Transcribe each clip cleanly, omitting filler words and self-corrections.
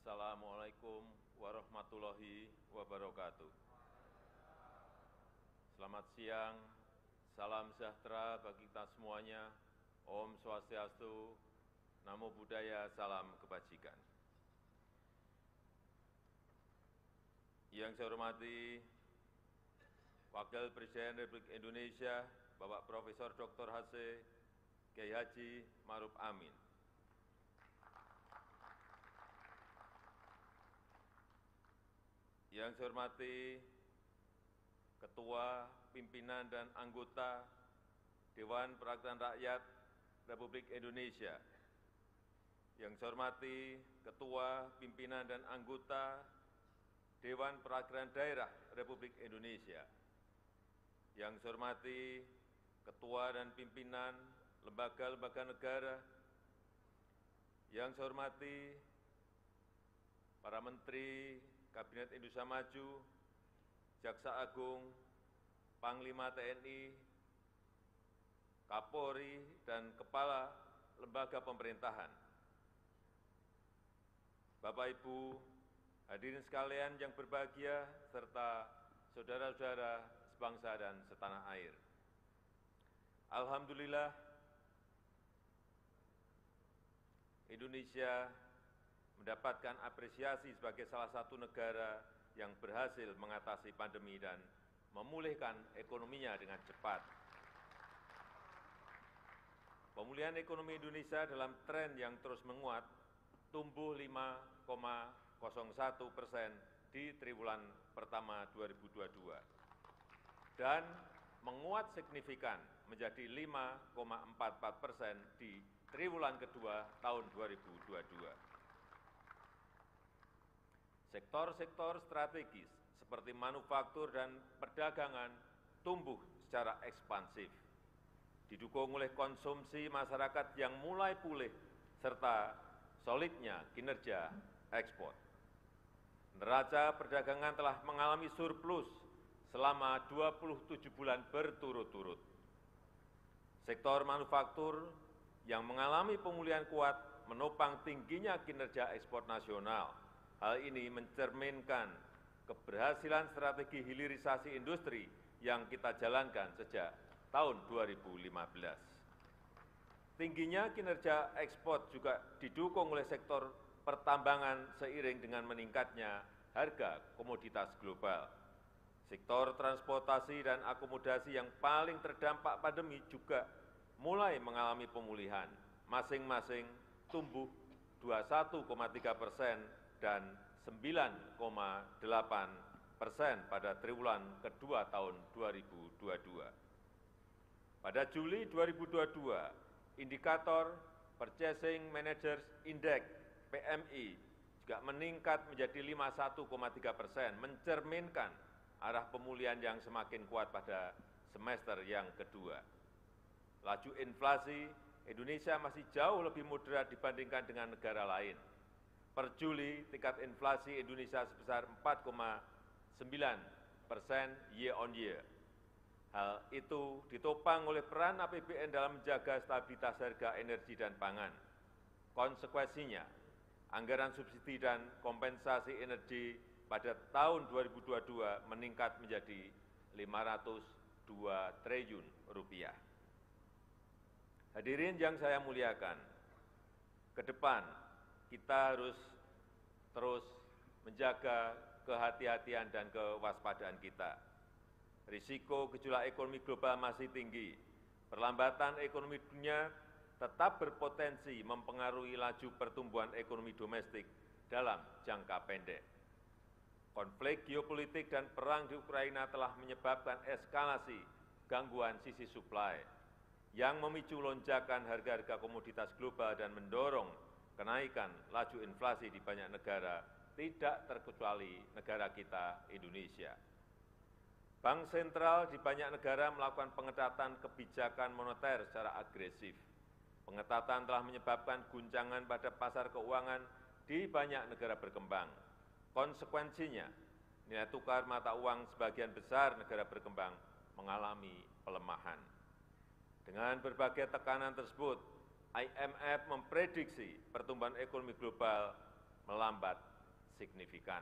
Assalamualaikum warahmatullahi wabarakatuh. Selamat siang, salam sejahtera bagi kita semuanya. Om Swastiastu, Namo Buddhaya, salam kebajikan. Yang saya hormati Wakil Presiden Republik Indonesia, Bapak Profesor Dr. H.C. Kiai Haji Ma'ruf Amin. Yang saya hormati Ketua, Pimpinan, dan Anggota Dewan Perwakilan Rakyat Republik Indonesia. Yang saya hormati Ketua, Pimpinan, dan Anggota Dewan Perwakilan Daerah Republik Indonesia. Yang saya hormati Ketua dan Pimpinan Lembaga-lembaga negara. Yang saya hormati para Menteri Kabinet Indonesia Maju, Jaksa Agung, Panglima TNI, Kapolri, dan Kepala Lembaga Pemerintahan. Bapak Ibu, hadirin sekalian yang berbahagia, serta saudara-saudara sebangsa dan setanah air. Alhamdulillah, Indonesia mendapatkan apresiasi sebagai salah satu negara yang berhasil mengatasi pandemi dan memulihkan ekonominya dengan cepat. Pemulihan ekonomi Indonesia dalam tren yang terus menguat, tumbuh 5,01% di triwulan pertama 2022 dan menguat signifikan menjadi 5,44% di triwulan kedua tahun 2022. Sektor-sektor strategis seperti manufaktur dan perdagangan tumbuh secara ekspansif, didukung oleh konsumsi masyarakat yang mulai pulih serta solidnya kinerja ekspor. Neraca perdagangan telah mengalami surplus selama 27 bulan berturut-turut. Sektor manufaktur yang mengalami pemulihan kuat menopang tingginya kinerja ekspor nasional. Hal ini mencerminkan keberhasilan strategi hilirisasi industri yang kita jalankan sejak tahun 2015. Tingginya kinerja ekspor juga didukung oleh sektor pertambangan seiring dengan meningkatnya harga komoditas global. Sektor transportasi dan akomodasi yang paling terdampak pandemi juga mulai mengalami pemulihan, masing-masing tumbuh 21,3% dan 9,8% pada triwulan kedua tahun 2022. Pada Juli 2022, indikator Purchasing Managers Index (PMI) juga meningkat menjadi 51,3%, mencerminkan arah pemulihan yang semakin kuat pada semester yang kedua. Laju inflasi Indonesia masih jauh lebih moderat dibandingkan dengan negara lain. Per Juli, tingkat inflasi Indonesia sebesar 4,9% year on year. Hal itu ditopang oleh peran APBN dalam menjaga stabilitas harga energi dan pangan. Konsekuensinya, anggaran subsidi dan kompensasi energi pada tahun 2022 meningkat menjadi Rp502 triliun. Hadirin yang saya muliakan, ke depan kita harus terus menjaga kehati-hatian dan kewaspadaan kita. Risiko gejolak ekonomi global masih tinggi. Perlambatan ekonomi dunia tetap berpotensi mempengaruhi laju pertumbuhan ekonomi domestik dalam jangka pendek. Konflik geopolitik dan perang di Ukraina telah menyebabkan eskalasi gangguan sisi suplai yang memicu lonjakan harga-harga komoditas global dan mendorong kenaikan laju inflasi di banyak negara, tidak terkecuali negara kita, Indonesia. Bank sentral di banyak negara melakukan pengetatan kebijakan moneter secara agresif. Pengetatan telah menyebabkan guncangan pada pasar keuangan di banyak negara berkembang. Konsekuensinya, nilai tukar mata uang sebagian besar negara berkembang mengalami pelemahan. Dengan berbagai tekanan tersebut, IMF memprediksi pertumbuhan ekonomi global melambat signifikan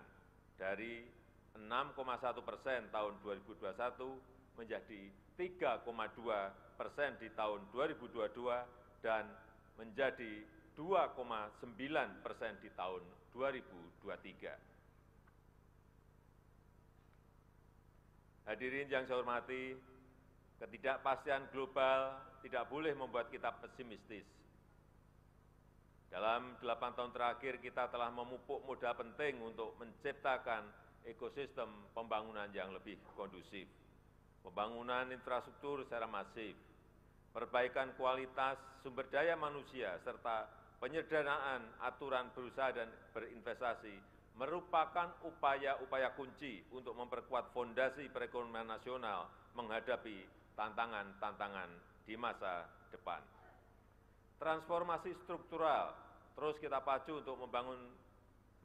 dari 6,1% tahun 2021 menjadi 3,2% di tahun 2022 dan menjadi 2,9% di tahun 2023. Hadirin yang saya hormati, ketidakpastian global tidak boleh membuat kita pesimistis. Dalam 8 tahun terakhir kita telah memupuk modal penting untuk menciptakan ekosistem pembangunan yang lebih kondusif. Pembangunan infrastruktur secara masif, perbaikan kualitas sumber daya manusia, serta penyederhanaan aturan berusaha dan berinvestasi merupakan upaya-upaya kunci untuk memperkuat fondasi perekonomian nasional menghadapi tantangan-tantangan di masa depan. Transformasi struktural terus kita pacu untuk membangun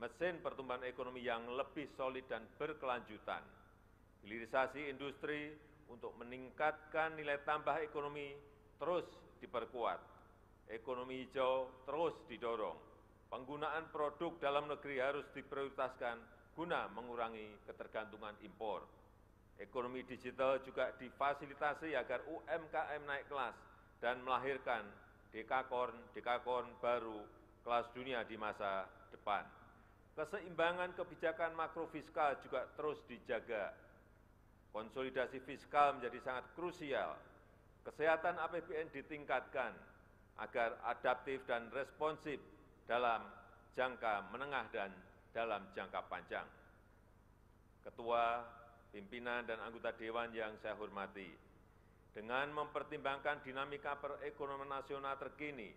mesin pertumbuhan ekonomi yang lebih solid dan berkelanjutan. Hilirisasi industri untuk meningkatkan nilai tambah ekonomi terus diperkuat. Ekonomi hijau terus didorong. Penggunaan produk dalam negeri harus diprioritaskan guna mengurangi ketergantungan impor. Ekonomi digital juga difasilitasi agar UMKM naik kelas dan melahirkan dekakorn baru kelas dunia di masa depan. Keseimbangan kebijakan makrofiskal juga terus dijaga. Konsolidasi fiskal menjadi sangat krusial. Kesehatan APBN ditingkatkan agar adaptif dan responsif dalam jangka menengah dan dalam jangka panjang. Ketua, pimpinan, dan anggota Dewan yang saya hormati, dengan mempertimbangkan dinamika perekonomian nasional terkini,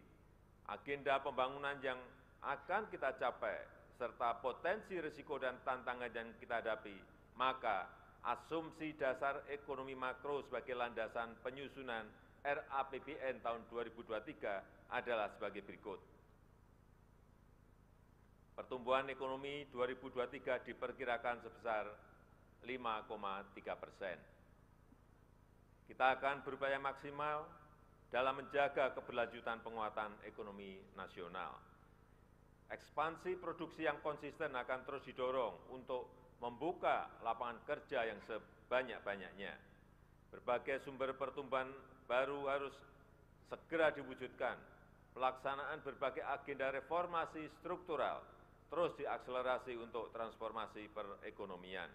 agenda pembangunan yang akan kita capai, serta potensi risiko dan tantangan yang kita hadapi, maka asumsi dasar ekonomi makro sebagai landasan penyusunan RAPBN tahun 2023 adalah sebagai berikut. Pertumbuhan ekonomi 2023 diperkirakan sebesar 5,3%. Kita akan berupaya maksimal dalam menjaga keberlanjutan penguatan ekonomi nasional. Ekspansi produksi yang konsisten akan terus didorong untuk membuka lapangan kerja yang sebanyak-banyaknya. Berbagai sumber pertumbuhan baru harus segera diwujudkan. Pelaksanaan berbagai agenda reformasi struktural terus diakselerasi untuk transformasi perekonomian.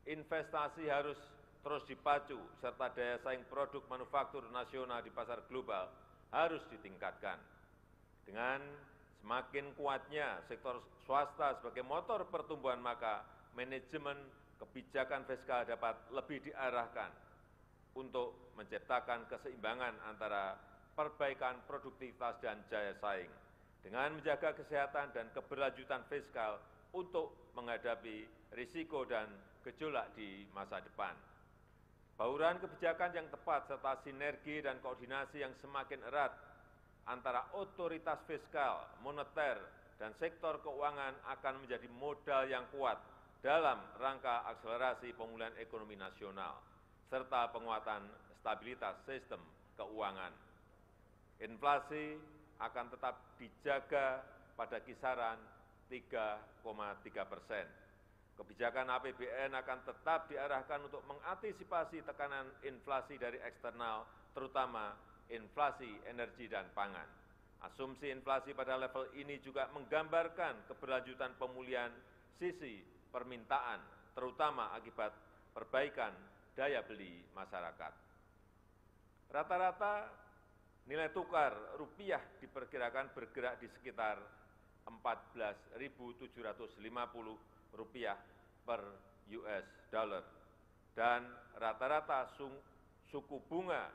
Investasi harus terus dipacu, serta daya saing produk manufaktur nasional di pasar global harus ditingkatkan. Dengan semakin kuatnya sektor swasta sebagai motor pertumbuhan, maka manajemen kebijakan fiskal dapat lebih diarahkan untuk menciptakan keseimbangan antara perbaikan produktivitas dan daya saing, dengan menjaga kesehatan dan keberlanjutan fiskal untuk menghadapi risiko dan gejolak di masa depan. Bauran kebijakan yang tepat serta sinergi dan koordinasi yang semakin erat antara otoritas fiskal, moneter, dan sektor keuangan akan menjadi modal yang kuat dalam rangka akselerasi pemulihan ekonomi nasional, serta penguatan stabilitas sistem keuangan. Inflasi akan tetap dijaga pada kisaran 3,3%. Kebijakan APBN akan tetap diarahkan untuk mengantisipasi tekanan inflasi dari eksternal, terutama inflasi energi dan pangan. Asumsi inflasi pada level ini juga menggambarkan keberlanjutan pemulihan sisi permintaan, terutama akibat perbaikan daya beli masyarakat. Rata-rata nilai tukar rupiah diperkirakan bergerak di sekitar 14.750 rupiah per US dollar, dan rata-rata suku bunga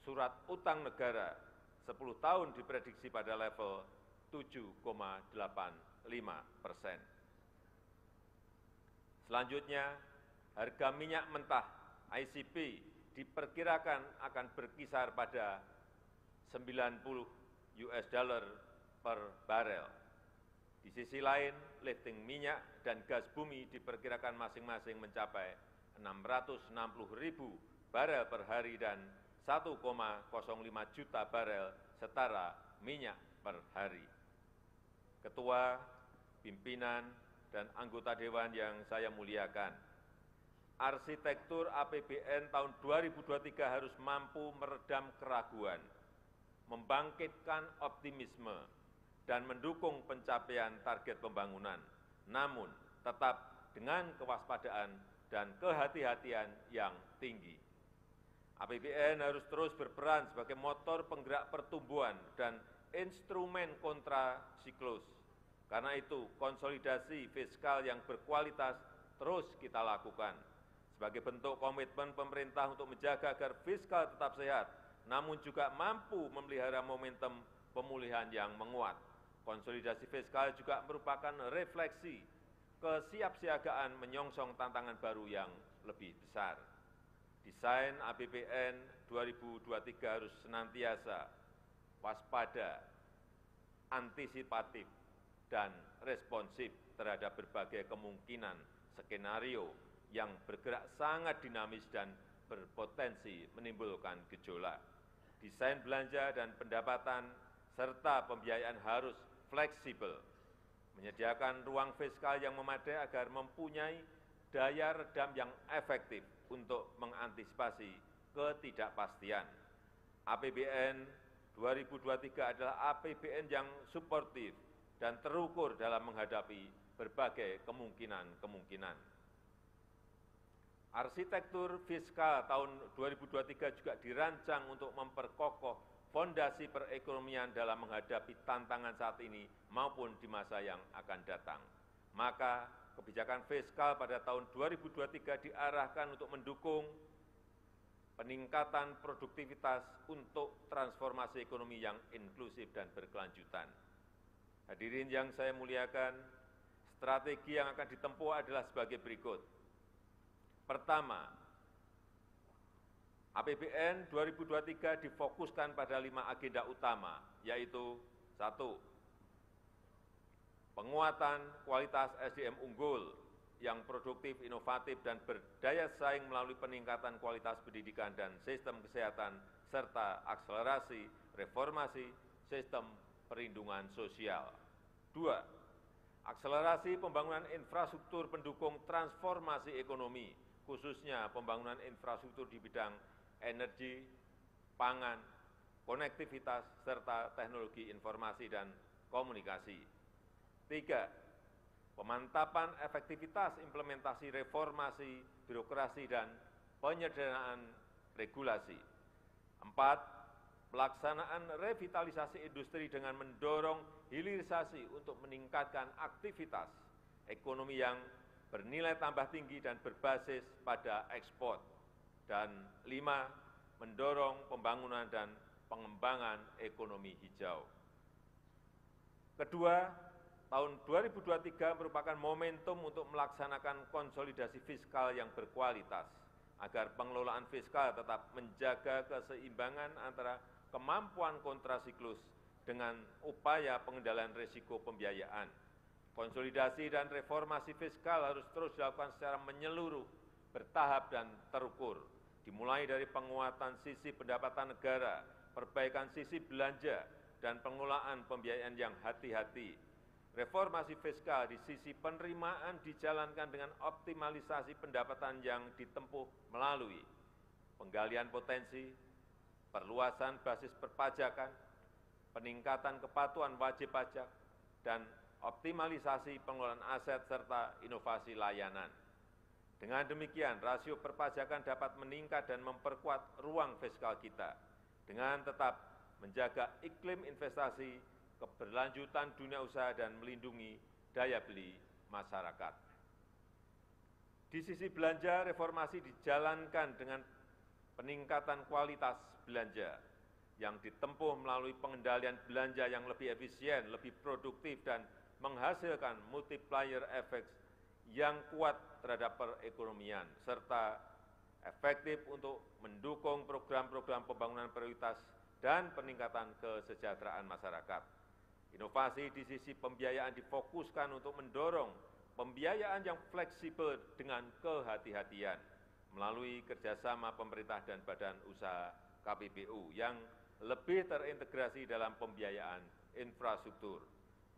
surat utang negara 10 tahun diprediksi pada level 7,85%. Selanjutnya, harga minyak mentah ICP diperkirakan akan berkisar pada 90 US dollar per barel. Di sisi lain, lifting minyak dan gas bumi diperkirakan masing-masing mencapai 660.000 barel per hari dan 1,05 juta barel setara minyak per hari. Ketua, pimpinan, dan anggota Dewan yang saya muliakan, arsitektur APBN tahun 2023 harus mampu meredam keraguan, membangkitkan optimisme, dan mendukung pencapaian target pembangunan, namun tetap dengan kewaspadaan dan kehati-hatian yang tinggi. APBN harus terus berperan sebagai motor penggerak pertumbuhan dan instrumen kontrasiklus. Karena itu, konsolidasi fiskal yang berkualitas terus kita lakukan sebagai bentuk komitmen pemerintah untuk menjaga agar fiskal tetap sehat, namun juga mampu memelihara momentum pemulihan yang menguat. Konsolidasi fiskal juga merupakan refleksi kesiapsiagaan menyongsong tantangan baru yang lebih besar. Desain APBN 2023 harus senantiasa waspada, antisipatif, dan responsif terhadap berbagai kemungkinan skenario yang bergerak sangat dinamis dan berpotensi menimbulkan gejolak. Desain belanja dan pendapatan serta pembiayaan harus fleksibel, menyediakan ruang fiskal yang memadai agar mempunyai daya redam yang efektif untuk mengantisipasi ketidakpastian. APBN 2023 adalah APBN yang suportif dan terukur dalam menghadapi berbagai kemungkinan. Arsitektur fiskal tahun 2023 juga dirancang untuk memperkokoh fondasi perekonomian dalam menghadapi tantangan saat ini maupun di masa yang akan datang. Maka kebijakan fiskal pada tahun 2023 diarahkan untuk mendukung peningkatan produktivitas untuk transformasi ekonomi yang inklusif dan berkelanjutan. Hadirin yang saya muliakan, strategi yang akan ditempuh adalah sebagai berikut. Pertama, APBN 2023 difokuskan pada 5 agenda utama, yaitu 1. Penguatan kualitas SDM unggul yang produktif, inovatif, dan berdaya saing melalui peningkatan kualitas pendidikan dan sistem kesehatan, serta akselerasi reformasi sistem perlindungan sosial. 2. Akselerasi pembangunan infrastruktur pendukung transformasi ekonomi, khususnya pembangunan infrastruktur di bidang energi, pangan, konektivitas, serta teknologi informasi dan komunikasi. 3. Pemantapan efektivitas implementasi reformasi, birokrasi, dan penyederhanaan regulasi. 4. Pelaksanaan revitalisasi industri dengan mendorong hilirisasi untuk meningkatkan aktivitas ekonomi yang bernilai tambah tinggi dan berbasis pada ekspor. Dan 5. Mendorong pembangunan dan pengembangan ekonomi hijau. Kedua, tahun 2023 merupakan momentum untuk melaksanakan konsolidasi fiskal yang berkualitas, agar pengelolaan fiskal tetap menjaga keseimbangan antara kemampuan kontrasiklus dengan upaya pengendalian risiko pembiayaan. Konsolidasi dan reformasi fiskal harus terus dilakukan secara menyeluruh, bertahap dan terukur, dimulai dari penguatan sisi pendapatan negara, perbaikan sisi belanja, dan pengelolaan pembiayaan yang hati-hati. Reformasi fiskal di sisi penerimaan dijalankan dengan optimalisasi pendapatan yang ditempuh melalui penggalian potensi, perluasan basis perpajakan, peningkatan kepatuhan wajib pajak, dan optimalisasi pengelolaan aset serta inovasi layanan. Dengan demikian, rasio perpajakan dapat meningkat dan memperkuat ruang fiskal kita dengan tetap menjaga iklim investasi, keberlanjutan dunia usaha, dan melindungi daya beli masyarakat. Di sisi belanja, reformasi dijalankan dengan peningkatan kualitas belanja yang ditempuh melalui pengendalian belanja yang lebih efisien, lebih produktif, dan menghasilkan multiplier effect yang kuat terhadap perekonomian, serta efektif untuk mendukung program-program pembangunan prioritas dan peningkatan kesejahteraan masyarakat. Inovasi di sisi pembiayaan difokuskan untuk mendorong pembiayaan yang fleksibel dengan kehati-hatian melalui kerjasama pemerintah dan badan usaha KPBU yang lebih terintegrasi dalam pembiayaan infrastruktur,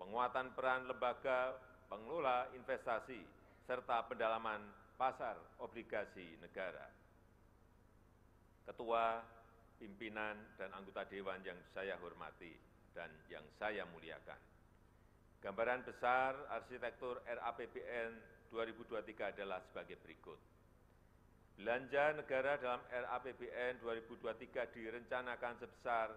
penguatan peran lembaga pengelola investasi, serta pendalaman pasar obligasi negara. Ketua, pimpinan, dan anggota Dewan yang saya hormati dan yang saya muliakan. Gambaran besar arsitektur RAPBN 2023 adalah sebagai berikut. Belanja negara dalam RAPBN 2023 direncanakan sebesar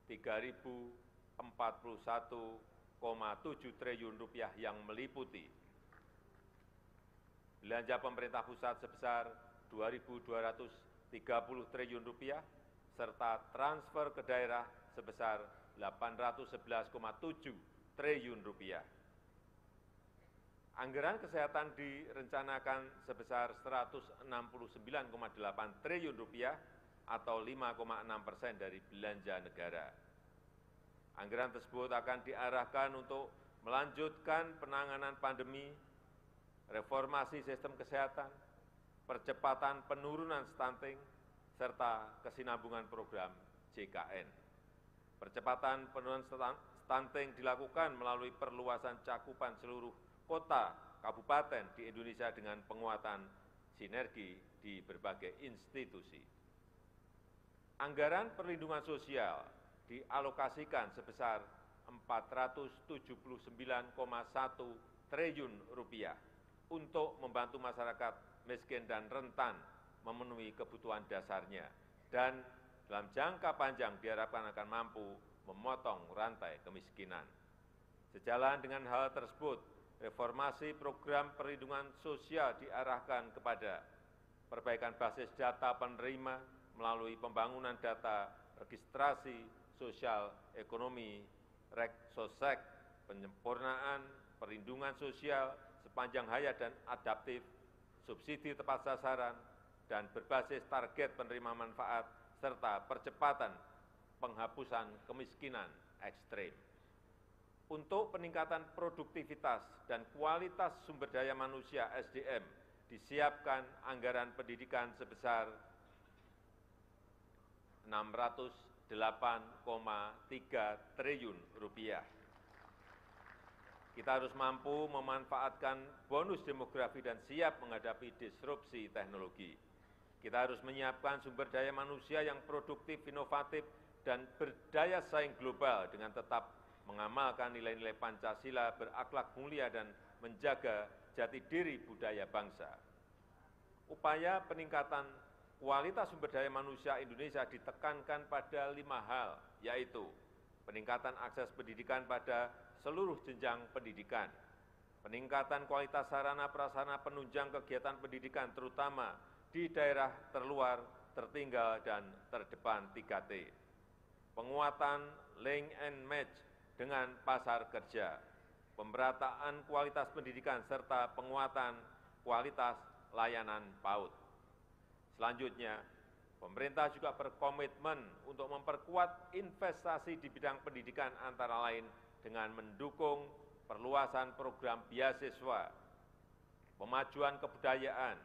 Rp3.041,7 triliun yang meliputi belanja pemerintah pusat sebesar Rp2.230 triliun serta transfer ke daerah sebesar Rp811,7 triliun. Anggaran kesehatan direncanakan sebesar Rp169,8 triliun atau 5,6% dari belanja negara. Anggaran tersebut akan diarahkan untuk melanjutkan penanganan pandemi, reformasi sistem kesehatan, percepatan penurunan stunting, serta kesinambungan program JKN. Percepatan penurunan stunting dilakukan melalui perluasan cakupan seluruh kota, kabupaten di Indonesia dengan penguatan sinergi di berbagai institusi. Anggaran perlindungan sosial dialokasikan sebesar Rp479,1 triliun untuk membantu masyarakat miskin dan rentan memenuhi kebutuhan dasarnya dan dalam jangka panjang diharapkan akan mampu memotong rantai kemiskinan. Sejalan dengan hal tersebut, reformasi program perlindungan sosial diarahkan kepada perbaikan basis data penerima melalui pembangunan data registrasi sosial ekonomi, REK-SOSEK, penyempurnaan perlindungan sosial sepanjang hayat dan adaptif, subsidi tepat sasaran, dan berbasis target penerima manfaat, serta percepatan penghapusan kemiskinan ekstrim. Untuk peningkatan produktivitas dan kualitas sumber daya manusia SDM, disiapkan anggaran pendidikan sebesar Rp608,3 triliun. Kita harus mampu memanfaatkan bonus demografi dan siap menghadapi disrupsi teknologi. Kita harus menyiapkan sumber daya manusia yang produktif, inovatif, dan berdaya saing global dengan tetap mengamalkan nilai-nilai Pancasila, berakhlak mulia, dan menjaga jati diri budaya bangsa. Upaya peningkatan kualitas sumber daya manusia Indonesia ditekankan pada 5 hal, yaitu peningkatan akses pendidikan pada seluruh jenjang pendidikan, peningkatan kualitas sarana prasarana penunjang kegiatan pendidikan terutama di daerah terluar, tertinggal, dan terdepan 3T, penguatan link and match dengan pasar kerja, pemerataan kualitas pendidikan, serta penguatan kualitas layanan PAUD. Selanjutnya, pemerintah juga berkomitmen untuk memperkuat investasi di bidang pendidikan antara lain dengan mendukung perluasan program beasiswa, pemajuan kebudayaan,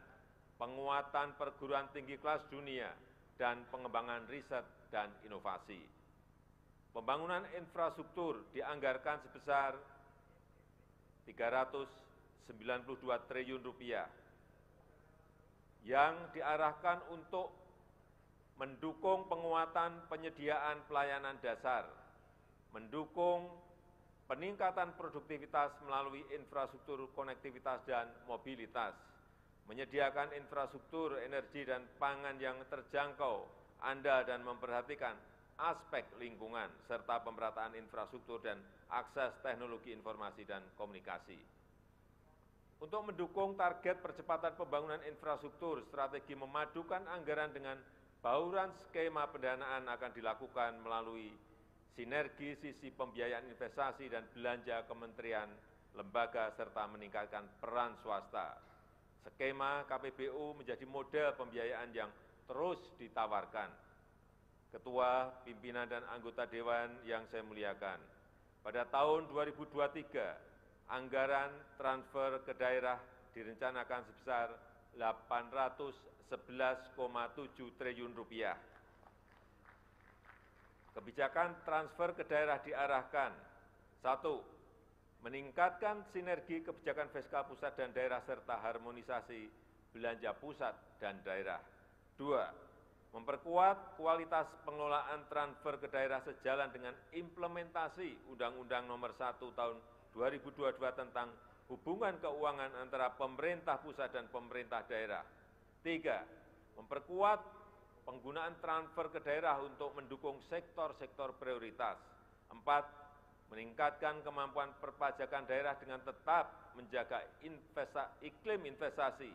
penguatan perguruan tinggi kelas dunia, dan pengembangan riset dan inovasi. Pembangunan infrastruktur dianggarkan sebesar Rp392 triliun yang diarahkan untuk mendukung penguatan penyediaan pelayanan dasar, mendukung peningkatan produktivitas melalui infrastruktur konektivitas dan mobilitas, menyediakan infrastruktur energi dan pangan yang terjangkau, andal, dan memperhatikan aspek lingkungan, serta pemerataan infrastruktur dan akses teknologi informasi dan komunikasi. Untuk mendukung target percepatan pembangunan infrastruktur, strategi memadukan anggaran dengan bauran skema pendanaan akan dilakukan melalui sinergi sisi pembiayaan investasi dan belanja kementerian, lembaga, serta meningkatkan peran swasta. Skema KPBU menjadi model pembiayaan yang terus ditawarkan. Ketua, pimpinan, dan anggota Dewan yang saya muliakan, pada tahun 2023, anggaran transfer ke daerah direncanakan sebesar Rp811,7 triliun. Kebijakan transfer ke daerah diarahkan, 1. meningkatkan sinergi kebijakan fiskal pusat dan daerah serta harmonisasi belanja pusat dan daerah. 2. Memperkuat kualitas pengelolaan transfer ke daerah sejalan dengan implementasi Undang-Undang Nomor 1 Tahun 2022 tentang hubungan keuangan antara pemerintah pusat dan pemerintah daerah. 3. Memperkuat penggunaan transfer ke daerah untuk mendukung sektor-sektor prioritas. 4. Meningkatkan kemampuan perpajakan daerah dengan tetap menjaga iklim investasi,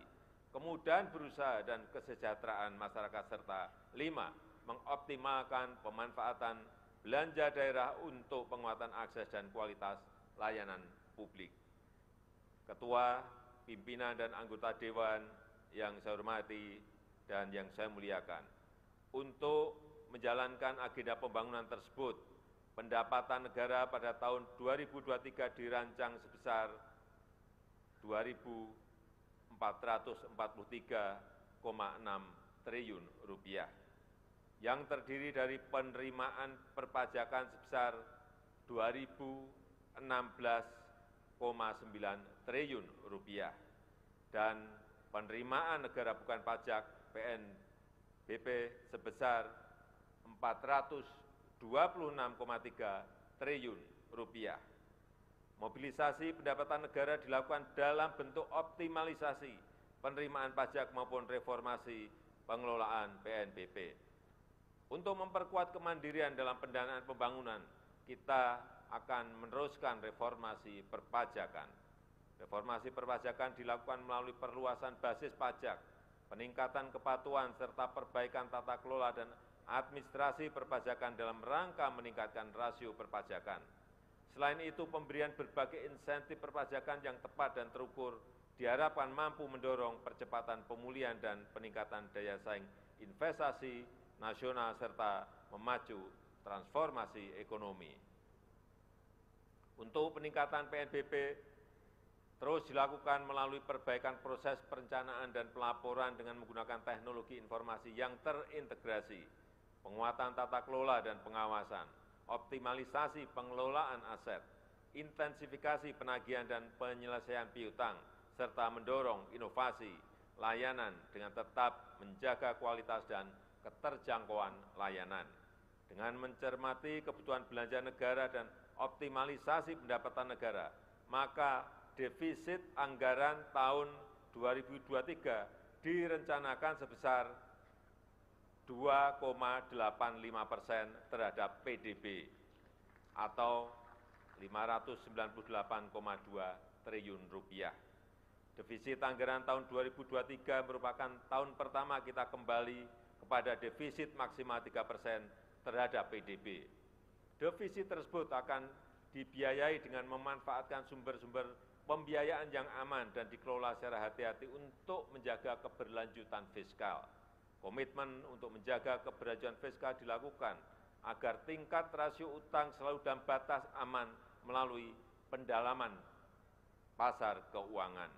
kemudahan berusaha dan kesejahteraan masyarakat, serta 5. Mengoptimalkan pemanfaatan belanja daerah untuk penguatan akses dan kualitas layanan publik. Ketua, pimpinan dan anggota Dewan yang saya hormati dan yang saya muliakan, untuk menjalankan agenda pembangunan tersebut, pendapatan negara pada tahun 2023 dirancang sebesar Rp2.443,6 triliun, yang terdiri dari penerimaan perpajakan sebesar Rp2.016,9 triliun dan penerimaan negara bukan pajak PNBP sebesar Rp426,3 triliun. Mobilisasi pendapatan negara dilakukan dalam bentuk optimalisasi penerimaan pajak maupun reformasi pengelolaan PNBP. Untuk memperkuat kemandirian dalam pendanaan pembangunan, kita akan meneruskan reformasi perpajakan. Reformasi perpajakan dilakukan melalui perluasan basis pajak, peningkatan kepatuhan, serta perbaikan tata kelola dan administrasi perpajakan dalam rangka meningkatkan rasio perpajakan. Selain itu, pemberian berbagai insentif perpajakan yang tepat dan terukur diharapkan mampu mendorong percepatan pemulihan dan peningkatan daya saing investasi nasional serta memacu transformasi ekonomi. Untuk peningkatan PNBP terus dilakukan melalui perbaikan proses perencanaan dan pelaporan dengan menggunakan teknologi informasi yang terintegrasi, penguatan tata kelola dan pengawasan, optimalisasi pengelolaan aset, intensifikasi penagihan dan penyelesaian piutang, serta mendorong inovasi layanan dengan tetap menjaga kualitas dan keterjangkauan layanan. Dengan mencermati kebutuhan belanja negara dan optimalisasi pendapatan negara, maka defisit anggaran tahun 2023 direncanakan sebesar 2,85% terhadap PDB atau Rp598,2 triliun. Defisit anggaran tahun 2023 merupakan tahun pertama kita kembali kepada defisit maksimal 3% terhadap PDB. Defisit tersebut akan dibiayai dengan memanfaatkan sumber-sumber pembiayaan yang aman dan dikelola secara hati-hati untuk menjaga keberlanjutan fiskal. Komitmen untuk menjaga keberlanjutan fiskal dilakukan agar tingkat rasio utang selalu dalam batas aman melalui pendalaman pasar keuangan.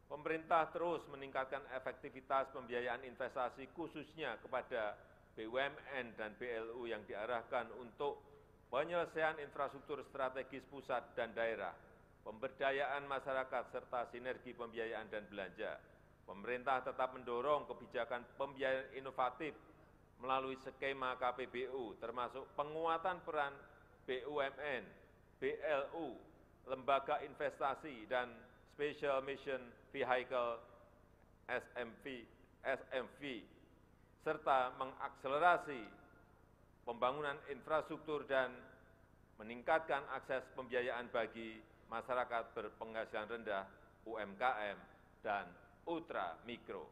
Pemerintah terus meningkatkan efektivitas pembiayaan investasi khususnya kepada BUMN dan BLU yang diarahkan untuk penyelesaian infrastruktur strategis pusat dan daerah, pemberdayaan masyarakat, serta sinergi pembiayaan dan belanja. Pemerintah tetap mendorong kebijakan pembiayaan inovatif melalui skema KPBU, termasuk penguatan peran BUMN, BLU, lembaga investasi, dan Special Mission Vehicle SMV, serta mengakselerasi pembangunan infrastruktur dan meningkatkan akses pembiayaan bagi masyarakat berpenghasilan rendah, UMKM, dan ultra mikro.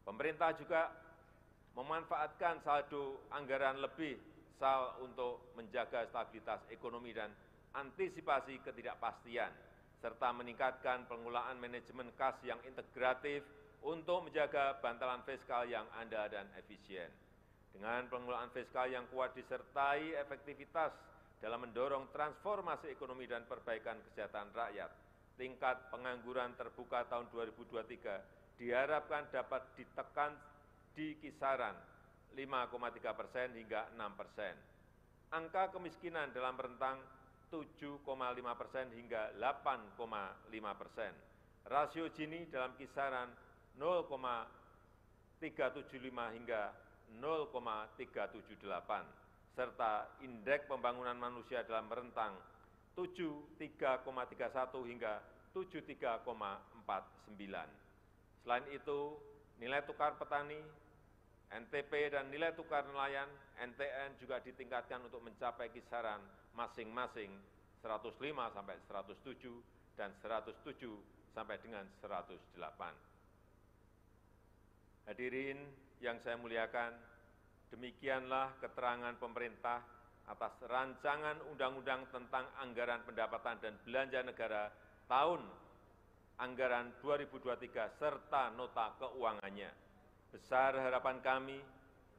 Pemerintah juga memanfaatkan saldo anggaran lebih SAL untuk menjaga stabilitas ekonomi dan antisipasi ketidakpastian, serta meningkatkan pengelolaan manajemen kas yang integratif untuk menjaga bantalan fiskal yang andal dan efisien. Dengan pengelolaan fiskal yang kuat disertai efektivitas dalam mendorong transformasi ekonomi dan perbaikan kesejahteraan rakyat, tingkat pengangguran terbuka tahun 2023 diharapkan dapat ditekan di kisaran 5,3% hingga 6%. Angka kemiskinan dalam rentang 7,5% hingga 8,5%. Rasio Gini dalam kisaran 0,375 hingga 0,378, serta indeks pembangunan manusia dalam rentang 73,31 hingga 73,49. Selain itu, nilai tukar petani, NTP dan nilai tukar nelayan, NTN juga ditingkatkan untuk mencapai kisaran masing-masing 105 sampai 107 dan 107 sampai dengan 108. Hadirin yang saya muliakan, demikianlah keterangan pemerintah atas rancangan undang-undang tentang anggaran pendapatan dan belanja negara tahun anggaran 2023 serta nota keuangannya. Besar harapan kami,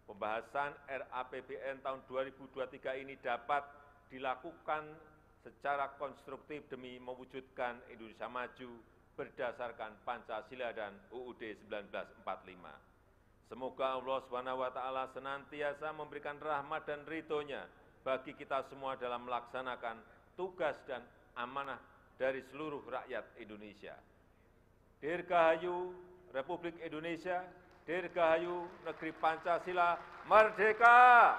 pembahasan RAPBN tahun 2023 ini dapat dilakukan secara konstruktif demi mewujudkan Indonesia maju berdasarkan Pancasila dan UUD 1945. Semoga Allah SWT senantiasa memberikan rahmat dan ridho-Nya bagi kita semua dalam melaksanakan tugas dan amanah dari seluruh rakyat Indonesia. Dirgahayu Republik Indonesia, Dirgahayu Negeri Pancasila, Merdeka!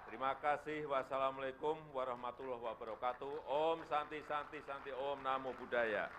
Terima kasih. Wassalamualaikum warahmatullahi wabarakatuh. Om Santi Santi Santi, Om Namo Buddhaya.